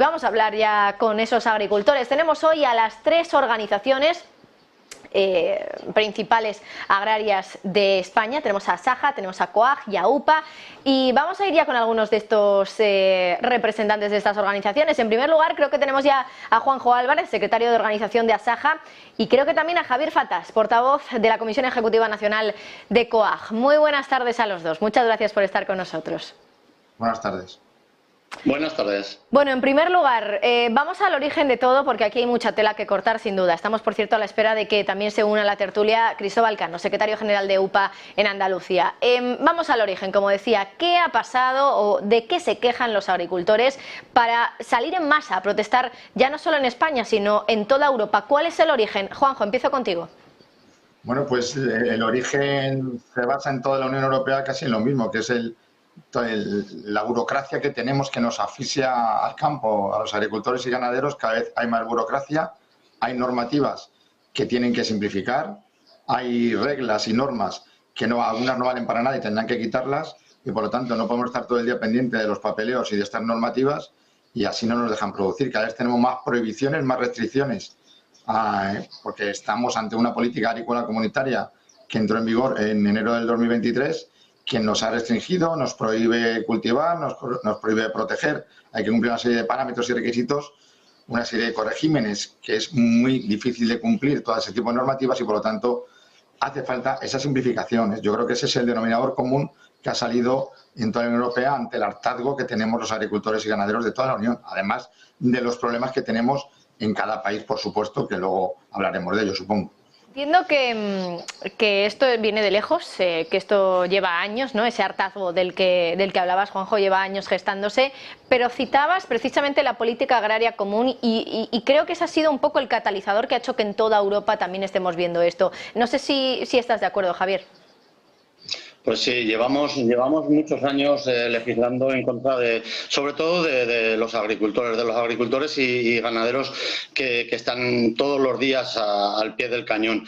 Vamos a hablar ya con esos agricultores. Tenemos hoy a las tres organizaciones principales agrarias de España. Tenemos a Asaja, tenemos a COAG y a UPA, y vamos a ir ya con algunos de estos representantes de estas organizaciones. En primer lugar, creo que tenemos ya a Juanjo Álvarez, secretario de organización de Asaja, y creo que también a Javier Fatas, portavoz de la Comisión Ejecutiva Nacional de COAG. Muy buenas tardes a los dos. Muchas gracias por estar con nosotros. Buenas tardes. Buenas tardes. Bueno, en primer lugar, vamos al origen de todo, porque aquí hay mucha tela que cortar, sin duda. Estamos, por cierto, a la espera de que también se una a la tertulia Cristóbal Cano, secretario general de UPA en Andalucía. Vamos al origen, como decía. ¿Qué ha pasado o de qué se quejan los agricultores para salir en masa a protestar, ya no solo en España, sino en toda Europa? ¿Cuál es el origen? Juanjo, empiezo contigo. Bueno, pues el origen se basa en toda la Unión Europea casi en lo mismo, que es la burocracia que tenemos, que nos asfixia al campo, a los agricultores y ganaderos. Cada vez hay más burocracia, hay normativas que tienen que simplificar, hay reglas y normas que algunas no valen para nada y tendrán que quitarlas, y por lo tanto no podemos estar todo el día pendiente de los papeleos y de estas normativas, y así no nos dejan producir. Cada vez tenemos más prohibiciones, más restricciones, porque estamos ante una política agrícola comunitaria que entró en vigor en enero del 2023, que nos ha restringido, nos prohíbe cultivar, nos prohíbe proteger. Hay que cumplir una serie de parámetros y requisitos, una serie de corregímenes que es muy difícil de cumplir, todo ese tipo de normativas, y por lo tanto hace falta esas simplificaciones. Yo creo que ese es el denominador común que ha salido en toda la Unión Europea ante el hartazgo que tenemos los agricultores y ganaderos de toda la Unión, además de los problemas que tenemos en cada país, por supuesto, que luego hablaremos de ello, supongo. Entiendo que esto viene de lejos, que esto lleva años, ¿no? Ese hartazgo del que hablabas, Juanjo, lleva años gestándose, pero citabas precisamente la política agraria común y creo que ese ha sido un poco el catalizador que ha hecho que en toda Europa también estemos viendo esto. No sé si estás de acuerdo, Javier. Pues sí, llevamos muchos años legislando en contra sobre todo de los agricultores y ganaderos que están todos los días al pie del cañón.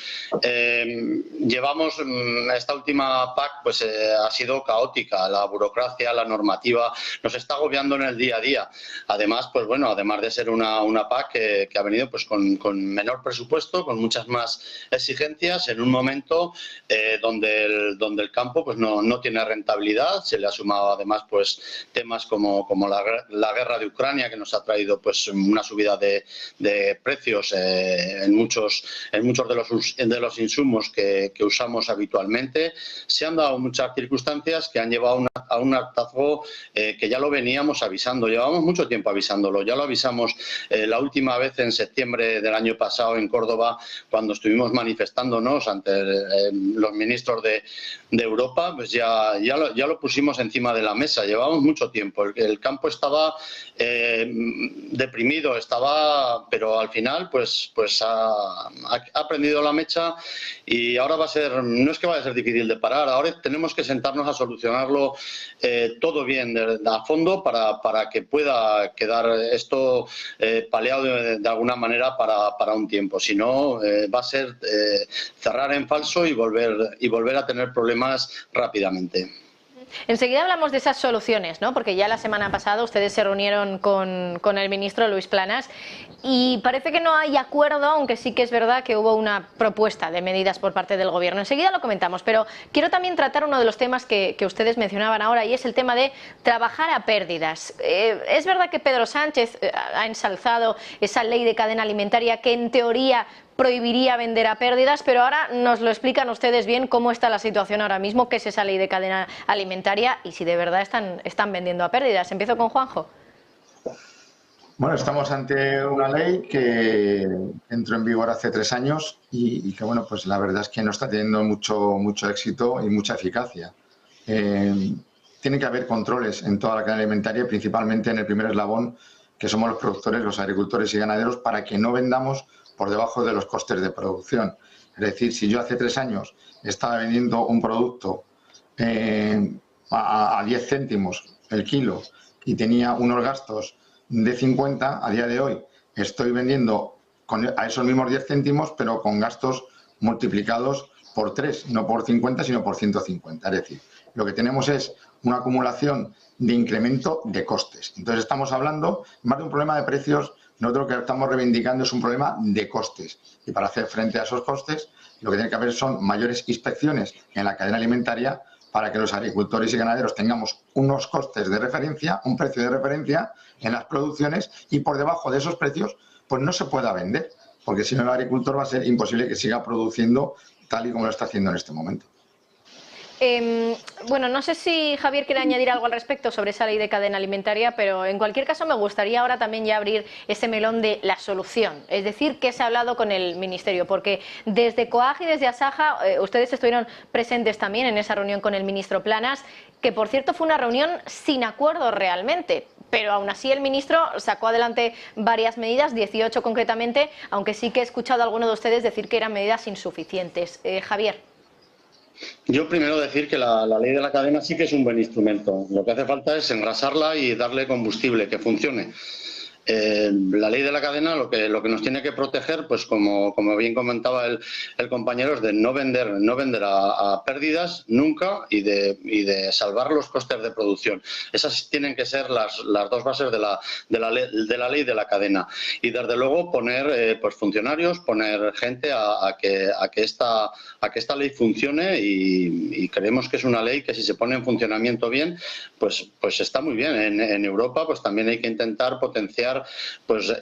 Esta última PAC pues ha sido caótica, la burocracia, la normativa nos está agobiando en el día a día. Además, pues bueno, además de ser una PAC que ha venido pues con menor presupuesto, con muchas más exigencias, en un momento donde el campo pues no tiene rentabilidad. Se le ha sumado además pues temas como la guerra de Ucrania, que nos ha traído pues una subida de precios en muchos de los insumos que usamos habitualmente. Se han dado muchas circunstancias que han llevado a un hartazgo que ya lo veníamos avisando. Llevamos mucho tiempo avisándolo. Ya lo avisamos la última vez en septiembre del año pasado en Córdoba, cuando estuvimos manifestándonos ante los ministros de Europa. Pues ya lo pusimos encima de la mesa. Llevamos mucho tiempo. El campo estaba deprimido, pero al final pues ha prendido la mecha, y ahora no es que vaya a ser difícil de parar. Ahora tenemos que sentarnos a solucionarlo todo bien a fondo para que pueda quedar esto paliado de alguna manera para un tiempo. Si no, va a ser cerrar en falso y volver a tener problemas rápidamente. Enseguida hablamos de esas soluciones, ¿no? Porque ya la semana pasada ustedes se reunieron con el ministro Luis Planas y parece que no hay acuerdo, aunque sí que es verdad que hubo una propuesta de medidas por parte del gobierno. Enseguida lo comentamos, pero quiero también tratar uno de los temas que ustedes mencionaban ahora, y es el tema de trabajar a pérdidas. Es verdad que Pedro Sánchez ha ensalzado esa ley de cadena alimentaria que en teoría prohibiría vender a pérdidas, pero ahora nos lo explican ustedes bien cómo está la situación ahora mismo, qué es esa ley de cadena alimentaria y si de verdad están vendiendo a pérdidas. Empiezo con Juanjo. Bueno, estamos ante una ley que entró en vigor hace 3 años y que, bueno, pues la verdad es que no está teniendo mucho éxito y mucha eficacia. Tiene que haber controles en toda la cadena alimentaria, principalmente en el primer eslabón, que somos los productores, los agricultores y ganaderos, para que no vendamos por debajo de los costes de producción. Es decir, si yo hace 3 años estaba vendiendo un producto a 10 céntimos el kilo y tenía unos gastos de 50, a día de hoy estoy vendiendo a esos mismos 10 céntimos, pero con gastos multiplicados por 3, no por 50, sino por 150. Es decir, lo que tenemos es una acumulación de incremento de costes. Entonces estamos hablando más de un problema de precios. Nosotros lo que estamos reivindicando es un problema de costes. Y para hacer frente a esos costes, lo que tiene que haber son mayores inspecciones en la cadena alimentaria para que los agricultores y ganaderos tengamos unos costes de referencia, un precio de referencia en las producciones, y por debajo de esos precios pues no se pueda vender, porque si no el agricultor va a ser imposible que siga produciendo tal y como lo está haciendo en este momento. Bueno, no sé si Javier quiere añadir algo al respecto sobre esa ley de cadena alimentaria, pero en cualquier caso me gustaría ahora también ya abrir ese melón de la solución, es decir, qué se ha hablado con el Ministerio, porque desde COAG y desde Asaja ustedes estuvieron presentes también en esa reunión con el ministro Planas, que por cierto fue una reunión sin acuerdo realmente. Pero aún así el ministro sacó adelante varias medidas, 18 concretamente, aunque sí que he escuchado a alguno de ustedes decir que eran medidas insuficientes. Javier. Yo primero decir que la ley de la cadena sí que es un buen instrumento. Lo que hace falta es engrasarla y darle combustible, que funcione. La ley de la cadena lo que nos tiene que proteger, pues como bien comentaba el compañero, es de no vender a pérdidas nunca y de salvar los costes de producción. Esas tienen que ser las dos bases de la ley de la cadena. Y desde luego poner pues funcionarios, poner gente a que esta ley funcione, y creemos que es una ley que si se pone en funcionamiento bien, pues está muy bien. En Europa pues también hay que intentar potenciar pues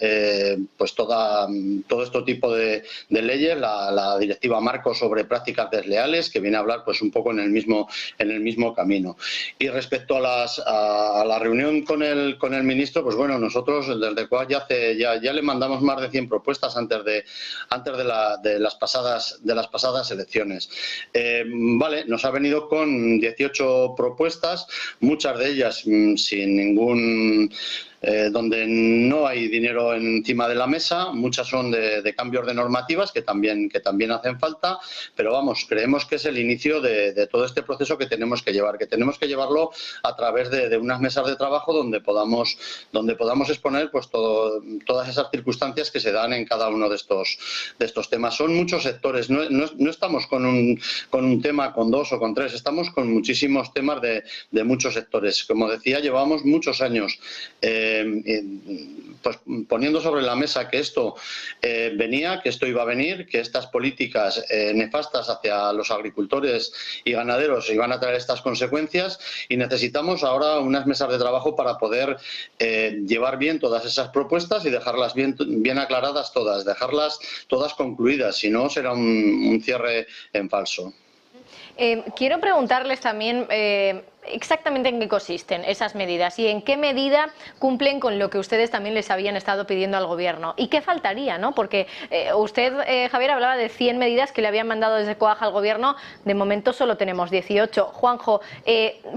todo este tipo de leyes, la directiva marco sobre prácticas desleales, que viene a hablar pues un poco en el mismo camino. Y respecto a la reunión con el ministro, pues bueno, nosotros desde COAG ya le mandamos más de 100 propuestas antes de las pasadas elecciones. Vale, nos ha venido con 18 propuestas, muchas de ellas sin ningún donde no hay dinero encima de la mesa, muchas son de cambios de normativas que también hacen falta, pero vamos, creemos que es el inicio de todo este proceso que tenemos que llevarlo a través de unas mesas de trabajo donde podamos exponer pues todas esas circunstancias que se dan en cada uno de estos temas. Son muchos sectores, no estamos con un tema, con dos o con tres, estamos con muchísimos temas de muchos sectores. Como decía, llevamos muchos años pues poniendo sobre la mesa que esto venía, que esto iba a venir, que estas políticas nefastas hacia los agricultores y ganaderos iban a traer estas consecuencias, y necesitamos ahora unas mesas de trabajo para poder llevar bien todas esas propuestas y dejarlas bien aclaradas todas, dejarlas todas concluidas, si no será un cierre en falso. Quiero preguntarles también exactamente en qué consisten esas medidas y en qué medida cumplen con lo que ustedes también les habían estado pidiendo al Gobierno. ¿Y qué faltaría, no? Porque usted, Javier, hablaba de 100 medidas que le habían mandado desde COAG al Gobierno. De momento solo tenemos 18. Juanjo,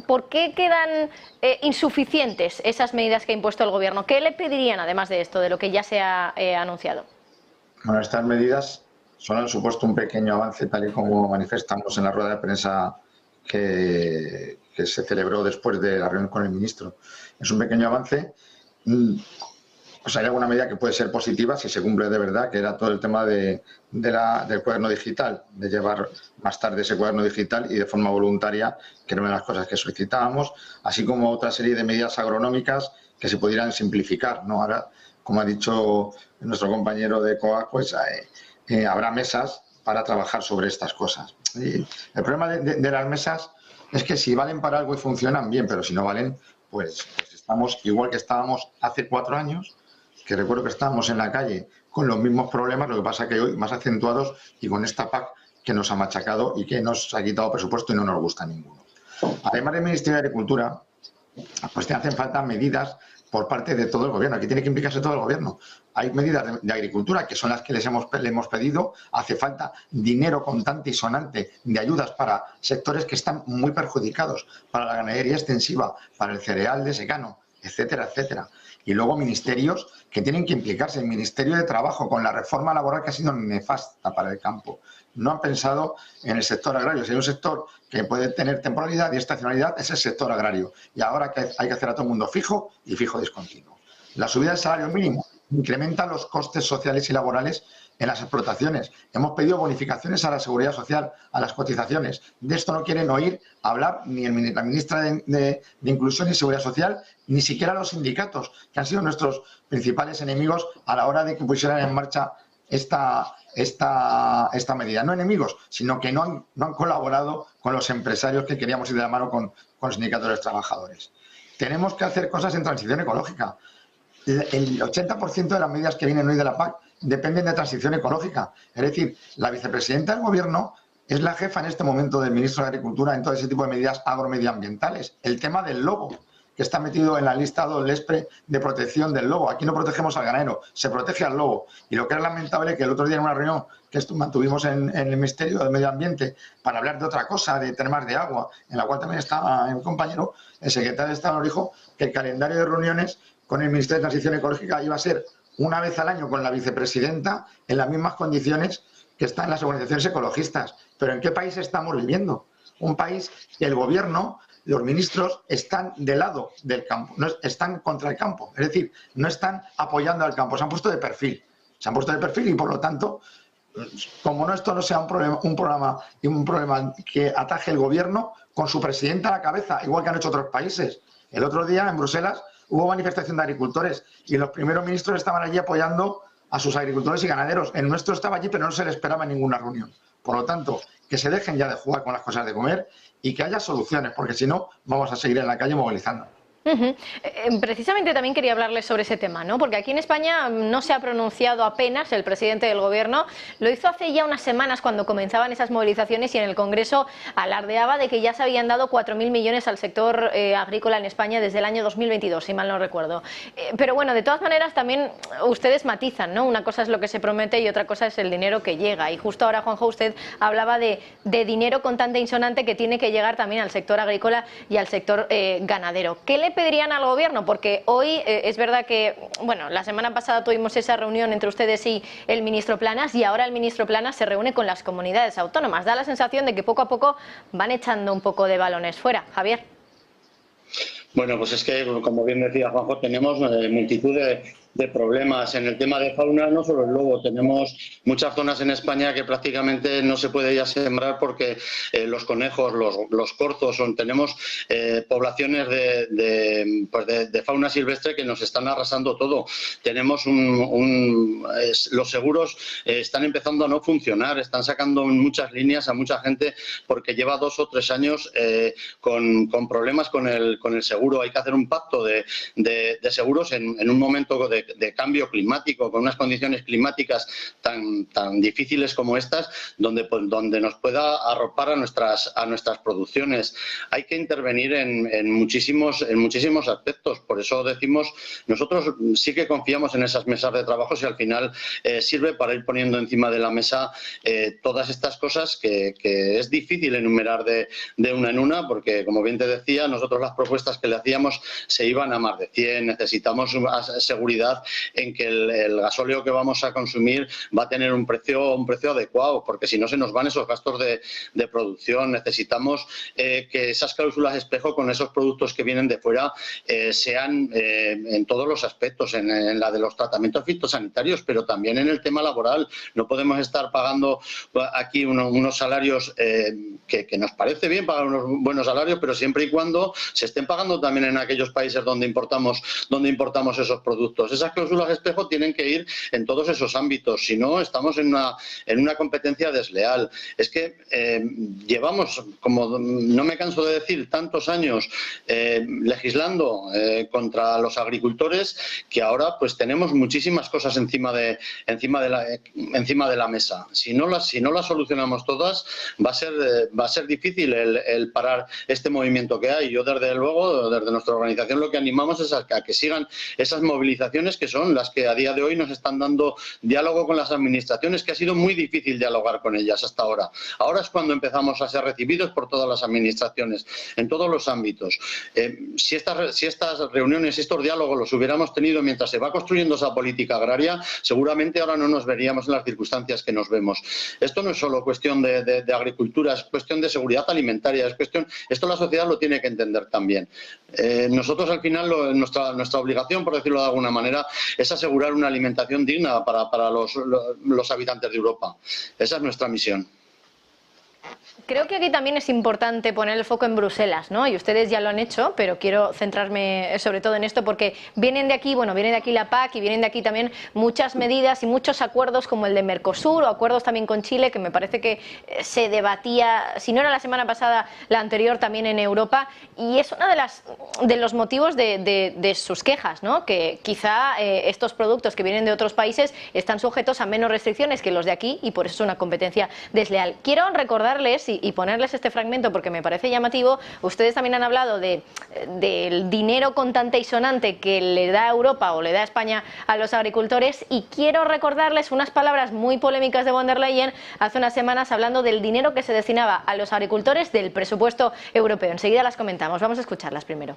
¿por qué quedan insuficientes esas medidas que ha impuesto el Gobierno? ¿Qué le pedirían, además de esto, de lo que ya se ha anunciado? Bueno, estas medidas han supuesto un pequeño avance, tal y como manifestamos en la rueda de prensa que se celebró después de la reunión con el ministro. Es un pequeño avance. Pues hay alguna medida que puede ser positiva si se cumple de verdad, que era todo el tema del cuaderno digital, de llevar más tarde ese cuaderno digital y de forma voluntaria, que era una de las cosas que solicitábamos, así como otra serie de medidas agronómicas que se pudieran simplificar, ¿no? Ahora, como ha dicho nuestro compañero de COAG, pues habrá mesas para trabajar sobre estas cosas. Y el problema de las mesas es que si valen para algo y funcionan bien, pero si no valen, pues estamos igual que estábamos hace 4 años, que recuerdo que estábamos en la calle con los mismos problemas, lo que pasa que hoy más acentuados y con esta PAC que nos ha machacado y que nos ha quitado presupuesto y no nos gusta ninguno. Además del Ministerio de Agricultura, pues te hacen falta medidas por parte de todo el Gobierno. Aquí tiene que implicarse todo el Gobierno. Hay medidas de agricultura que son las que le hemos pedido. Hace falta dinero contante y sonante de ayudas para sectores que están muy perjudicados, para la ganadería extensiva, para el cereal de secano, etcétera, etcétera. Y luego ministerios que tienen que implicarse. El Ministerio de Trabajo, con la reforma laboral que ha sido nefasta para el campo. No han pensado en el sector agrario. Si hay un sector que puede tener temporalidad y estacionalidad, es el sector agrario. Y ahora que hay que hacer a todo el mundo fijo y fijo discontinuo. La subida del salario mínimo incrementa los costes sociales y laborales en las explotaciones. Hemos pedido bonificaciones a la seguridad social, a las cotizaciones. De esto no quieren oír hablar ni la ministra de Inclusión y Seguridad Social, ni siquiera los sindicatos, que han sido nuestros principales enemigos a la hora de que pusieran en marcha esta medida. No enemigos, sino que no han colaborado con los empresarios que queríamos ir de la mano con los sindicatos de los trabajadores. Tenemos que hacer cosas en transición ecológica. El 80% de las medidas que vienen hoy de la PAC dependen de transición ecológica. Es decir, la vicepresidenta del Gobierno es la jefa en este momento del ministro de Agricultura en todo ese tipo de medidas agromedioambientales. El tema del lobo, que está metido en la lista del ESPRE de protección del lobo. Aquí no protegemos al ganadero, se protege al lobo. Y lo que es lamentable que el otro día en una reunión que mantuvimos en el Ministerio de Medio Ambiente para hablar de otra cosa, de temas de agua, en la cual también está mi compañero, el secretario de Estado nos dijo que el calendario de reuniones con el Ministerio de Transición Ecológica iba a ser una vez al año con la vicepresidenta en las mismas condiciones que están las organizaciones ecologistas. Pero ¿en qué país estamos viviendo? Un país que el gobierno, los ministros están del lado del campo, no están contra el campo, es decir, no están apoyando al campo, se han puesto de perfil. Se han puesto de perfil y por lo tanto, como esto no sea un problema que ataje el gobierno, con su presidenta a la cabeza, igual que han hecho otros países. El otro día en Bruselas hubo manifestación de agricultores y los primeros ministros estaban allí apoyando a sus agricultores y ganaderos. El nuestro estaba allí, pero no se le esperaba en ninguna reunión. Por lo tanto, que se dejen ya de jugar con las cosas de comer y que haya soluciones, porque si no, vamos a seguir en la calle movilizando. Precisamente también quería hablarles sobre ese tema, ¿no? Porque aquí en España no se ha pronunciado apenas el presidente del Gobierno. Lo hizo hace ya unas semanas cuando comenzaban esas movilizaciones y en el Congreso alardeaba de que ya se habían dado 4.000 millones al sector agrícola en España desde el año 2022, si mal no recuerdo. Pero bueno, de todas maneras también ustedes matizan, ¿no? Una cosa es lo que se promete y otra cosa es el dinero que llega. Y justo ahora, Juanjo, usted hablaba de dinero contante e insonante que tiene que llegar también al sector agrícola y al sector ganadero. ¿Qué le pedirían al gobierno? Porque hoy es verdad que, bueno, la semana pasada tuvimos esa reunión entre ustedes y el ministro Planas y ahora el ministro Planas se reúne con las comunidades autónomas. Da la sensación de que poco a poco van echando un poco de balones fuera. Javier. Bueno, pues es que, como bien decía Juanjo, tenemos multitud de problemas. En el tema de fauna, no solo el lobo, tenemos muchas zonas en España que prácticamente no se puede ya sembrar porque los conejos, los corzos, tenemos poblaciones de fauna silvestre que nos están arrasando todo. Tenemos los seguros están empezando a no funcionar, están sacando muchas líneas a mucha gente porque lleva 2 o 3 años con problemas con el seguro. Hay que hacer un pacto de seguros en un momento de cambio climático, con unas condiciones climáticas tan difíciles como estas, donde nos pueda arropar a nuestras producciones. Hay que intervenir en muchísimos aspectos. Por eso decimos, nosotros sí que confiamos en esas mesas de trabajo y al final sirve para ir poniendo encima de la mesa todas estas cosas que es difícil enumerar de una en una, porque como bien te decía, nosotros las propuestas que le hacíamos se iban a más de 100. Necesitamos seguridad en que el gasóleo que vamos a consumir va a tener un precio adecuado, porque si no se nos van esos gastos de producción. Necesitamos que esas cláusulas espejo con esos productos que vienen de fuera sean en todos los aspectos, en la de los tratamientos fitosanitarios, pero también en el tema laboral. No podemos estar pagando aquí unos salarios que nos parece bien pagar unos buenos salarios, pero siempre y cuando se estén pagando también en aquellos países donde importamos esos productos. Esas cláusulas espejo tienen que ir en todos esos ámbitos, si no estamos en una competencia desleal. Es que llevamos, como no me canso de decir, tantos años legislando contra los agricultores que ahora pues tenemos muchísimas cosas encima de la mesa. Si no las solucionamos todas, va a ser difícil el parar este movimiento que hay. Yo desde luego, desde nuestra organización, lo que animamos es a que sigan esas movilizaciones que son las que a día de hoy nos están dando diálogo con las administraciones, que ha sido muy difícil dialogar con ellas hasta ahora. Ahora es cuando empezamos a ser recibidos por todas las administraciones, en todos los ámbitos. Si estas reuniones, estos diálogos los hubiéramos tenido mientras se va construyendo esa política agraria, seguramente ahora no nos veríamos en las circunstancias que nos vemos. Esto no es solo cuestión de agricultura, es cuestión de seguridad alimentaria, esto la sociedad lo tiene que entender también. Nosotros al final, nuestra obligación, por decirlo de alguna manera, meta es asegurar una alimentación digna para los habitantes de Europa. Esa es nuestra misión. Creo que aquí también es importante poner el foco en Bruselas, ¿no? Y ustedes ya lo han hecho, pero quiero centrarme sobre todo en esto porque vienen de aquí, bueno, viene de aquí la PAC y vienen de aquí también muchas medidas y muchos acuerdos como el de Mercosur o acuerdos también con Chile, que me parece que se debatía, si no era la semana pasada, la anterior también en Europa, y es uno de los motivos de sus quejas, ¿no? Que quizá estos productos que vienen de otros países están sujetos a menos restricciones que los de aquí y por eso es una competencia desleal. Quiero recordarles y ponerles este fragmento porque me parece llamativo. Ustedes también han hablado del dinero contante y sonante que le da Europa o le da España a los agricultores, y quiero recordarles unas palabras muy polémicas de von der Leyen hace unas semanas hablando del dinero que se destinaba a los agricultores del presupuesto europeo. Enseguida las comentamos, vamos a escucharlas primero.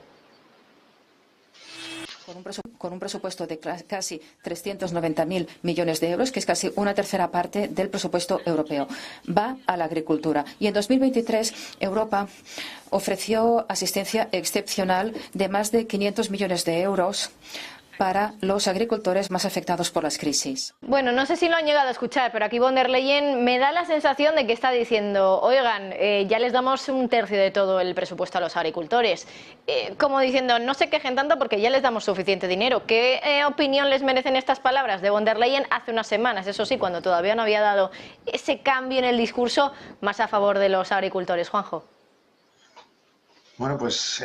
Con un presupuesto de casi 390.000 millones de euros, que es casi una tercera parte del presupuesto europeo. Va a la agricultura. Y en 2023 Europa ofreció asistencia excepcional de más de 500 millones de euros para los agricultores más afectados por las crisis. Bueno, no sé si lo han llegado a escuchar, pero aquí von der Leyen me da la sensación de que está diciendo, oigan, ya les damos un tercio de todo el presupuesto a los agricultores. Como diciendo, no se quejen tanto porque ya les damos suficiente dinero. ¿Qué opinión les merecen estas palabras de von der Leyen hace unas semanas? Eso sí, cuando todavía no había dado ese cambio en el discurso más a favor de los agricultores. Juanjo. Bueno, pues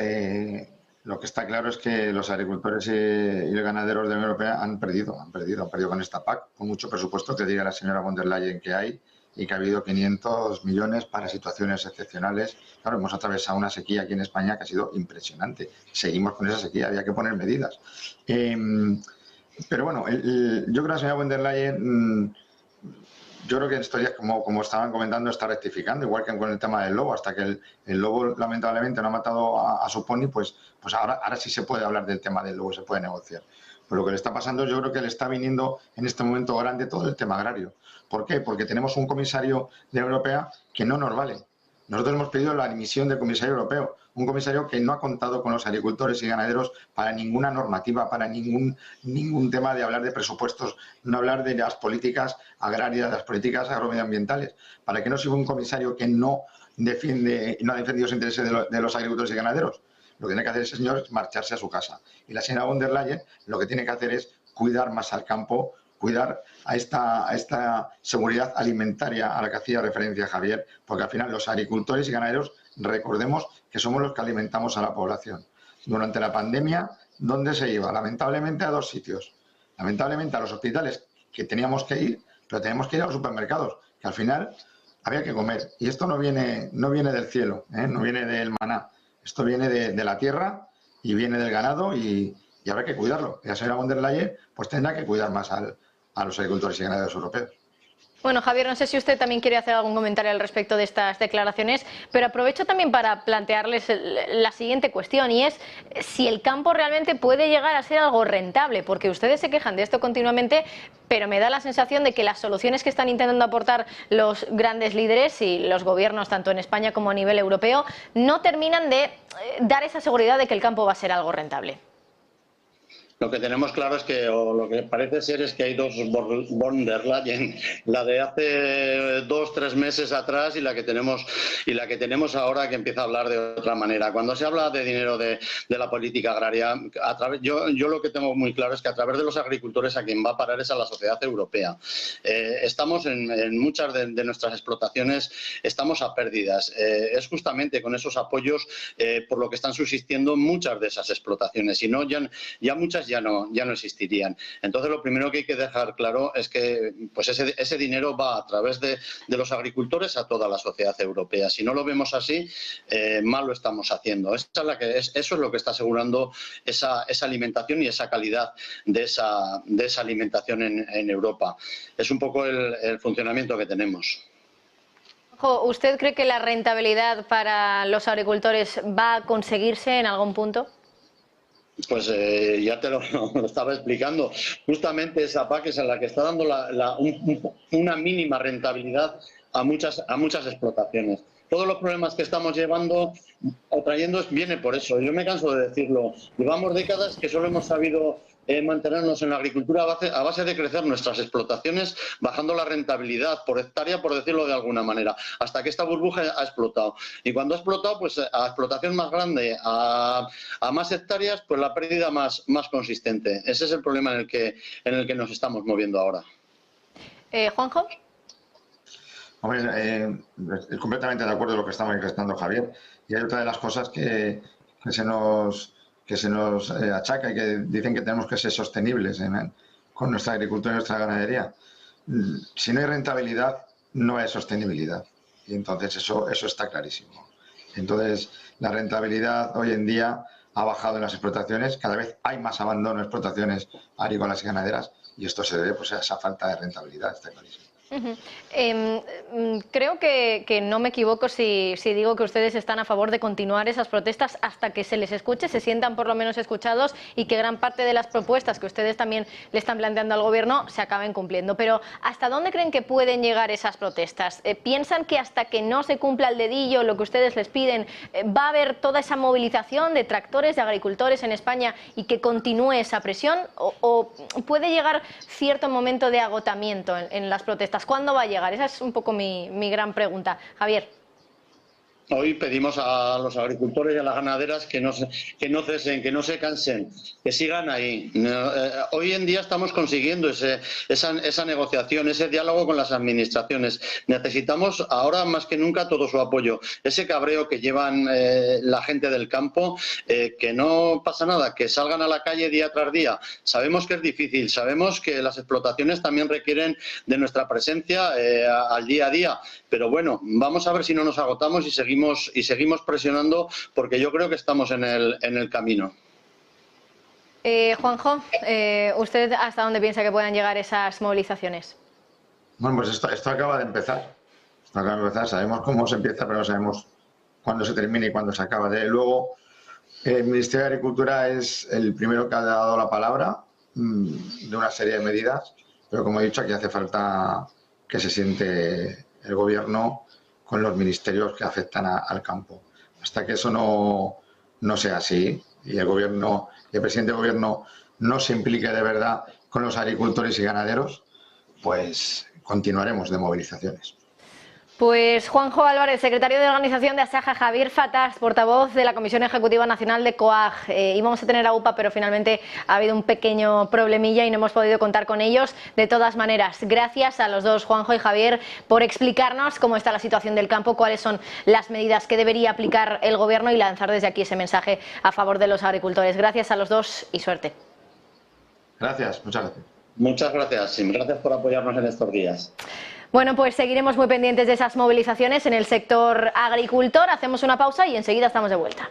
lo que está claro es que los agricultores y los ganaderos de la Unión Europea han perdido con esta PAC, con mucho presupuesto que diga la señora von der Leyen que hay, y que ha habido 500 millones para situaciones excepcionales. Claro, hemos atravesado una sequía aquí en España que ha sido impresionante. Seguimos con esa sequía, había que poner medidas. Pero bueno, yo creo que la señora von der Leyen, yo creo que en estos días, como estaban comentando, está rectificando, igual que con el tema del lobo, hasta que el lobo lamentablemente no ha matado a su pony, pues ahora sí se puede hablar del tema del lobo, se puede negociar. Pero lo que le está pasando, yo creo que le está viniendo en este momento grande todo el tema agrario. ¿Por qué? Porque tenemos un comisario de la Europea que no nos vale. Nosotros hemos pedido la dimisión del comisario europeo, un comisario que no ha contado con los agricultores y ganaderos para ninguna normativa, para ningún tema de hablar de presupuestos, no hablar de las políticas agrarias, las políticas agromedioambientales. ¿Para qué no sirve un comisario que no ha defendido los intereses de los agricultores y ganaderos? Lo que tiene que hacer ese señor es marcharse a su casa. Y la señora von der Leyen lo que tiene que hacer es cuidar más al campo, cuidar a esta seguridad alimentaria a la que hacía referencia Javier, porque al final los agricultores y ganaderos, recordemos que somos los que alimentamos a la población. Durante la pandemia, ¿dónde se iba? Lamentablemente a dos sitios. Lamentablemente a los hospitales, que teníamos que ir, pero tenemos que ir a los supermercados, que al final había que comer. Y esto no viene del cielo, no viene del maná. Esto viene de la tierra y viene del ganado y habrá que cuidarlo. Y la señora von der Leyen pues tendrá que cuidar más a los agricultores y ganaderos europeos. Bueno, Javier, no sé si usted también quiere hacer algún comentario al respecto de estas declaraciones, pero aprovecho también para plantearles la siguiente cuestión, y es si el campo realmente puede llegar a ser algo rentable, porque ustedes se quejan de esto continuamente, pero me da la sensación de que las soluciones que están intentando aportar los grandes líderes y los gobiernos, tanto en España como a nivel europeo, no terminan de dar esa seguridad de que el campo va a ser algo rentable. Lo que tenemos claro es que, o lo que parece ser es que hay dos von der Leyen, la de hace 2-3 meses atrás y la que tenemos ahora, que empieza a hablar de otra manera. Cuando se habla de dinero de la política agraria, yo lo que tengo muy claro es que a través de los agricultores a quien va a parar es a la sociedad europea. Estamos en muchas de nuestras explotaciones, estamos a pérdidas. Es justamente con esos apoyos por lo que están subsistiendo muchas de esas explotaciones, si no ya muchas ya no existirían. Entonces, lo primero que hay que dejar claro es que pues ese dinero va a través de los agricultores a toda la sociedad europea. Si no lo vemos así, mal lo estamos haciendo. Eso es lo que está asegurando esa alimentación y esa calidad de esa alimentación en Europa. Es un poco el funcionamiento que tenemos. ¿Usted cree que la rentabilidad para los agricultores va a conseguirse en algún punto? Pues ya te lo estaba explicando. Justamente esa PAC es la que está dando una mínima rentabilidad a muchas explotaciones. Todos los problemas que estamos llevando o trayendo viene por eso. Yo me canso de decirlo. Llevamos décadas que solo hemos sabido mantenernos en la agricultura a base de crecer nuestras explotaciones, bajando la rentabilidad por hectárea, por decirlo de alguna manera, hasta que esta burbuja ha explotado. Y cuando ha explotado, pues a explotación más grande, a más hectáreas, pues la pérdida más consistente. Ese es el problema en el que nos estamos moviendo ahora. Juanjo. Hombre, completamente de acuerdo con lo que está manifestando Javier. Y hay otra de las cosas que se nos achaca y que dicen que tenemos que ser sostenibles con nuestra agricultura y nuestra ganadería. Si no hay rentabilidad, no hay sostenibilidad. Y entonces eso está clarísimo. Entonces, la rentabilidad hoy en día ha bajado en las explotaciones. Cada vez hay más abandono de explotaciones agrícolas y ganaderas. Y esto se debe pues, a esa falta de rentabilidad, está clarísimo. Creo que no me equivoco si digo que ustedes están a favor de continuar esas protestas hasta que se les escuche, se sientan por lo menos escuchados y que gran parte de las propuestas que ustedes también le están planteando al gobierno se acaben cumpliendo. Pero ¿hasta dónde creen que pueden llegar esas protestas? ¿Piensan que hasta que no se cumpla el dedillo lo que ustedes les piden va a haber toda esa movilización de tractores, de agricultores en España y que continúe esa presión? ¿O puede llegar cierto momento de agotamiento en las protestas? ¿Cuándo va a llegar? Esa es un poco mi gran pregunta. Javier. Hoy pedimos a los agricultores y a las ganaderas que no cesen, que no se cansen, que sigan ahí. Hoy en día estamos consiguiendo esa negociación, ese diálogo con las administraciones. Necesitamos ahora más que nunca todo su apoyo. Ese cabreo que llevan la gente del campo, que no pasa nada, que salgan a la calle día tras día. Sabemos que es difícil, sabemos que las explotaciones también requieren de nuestra presencia al día a día. Pero bueno, vamos a ver si no nos agotamos y seguimos presionando, porque yo creo que estamos en el camino. Juanjo, ¿usted hasta dónde piensa que puedan llegar esas movilizaciones? Bueno, pues esto acaba de empezar. Sabemos cómo se empieza, pero no sabemos cuándo se termina y cuándo se acaba. Luego, el Ministerio de Agricultura es el primero que ha dado la palabra de una serie de medidas, pero como he dicho, aquí hace falta que se siente el gobierno con los ministerios que afectan al campo. Hasta que eso no sea así y el presidente del gobierno no se implique de verdad con los agricultores y ganaderos, pues continuaremos de movilizaciones. Pues Juanjo Álvarez, secretario de organización de Asaja, Javier Fatás, portavoz de la Comisión Ejecutiva Nacional de COAG. Íbamos a tener a UPA, pero finalmente ha habido un pequeño problemilla y no hemos podido contar con ellos. De todas maneras, gracias a los dos, Juanjo y Javier, por explicarnos cómo está la situación del campo, cuáles son las medidas que debería aplicar el Gobierno y lanzar desde aquí ese mensaje a favor de los agricultores. Gracias a los dos y suerte. Gracias, muchas gracias. Muchas gracias, Sim. Gracias por apoyarnos en estos días. Bueno, pues seguiremos muy pendientes de esas movilizaciones en el sector agricultor. Hacemos una pausa y enseguida estamos de vuelta.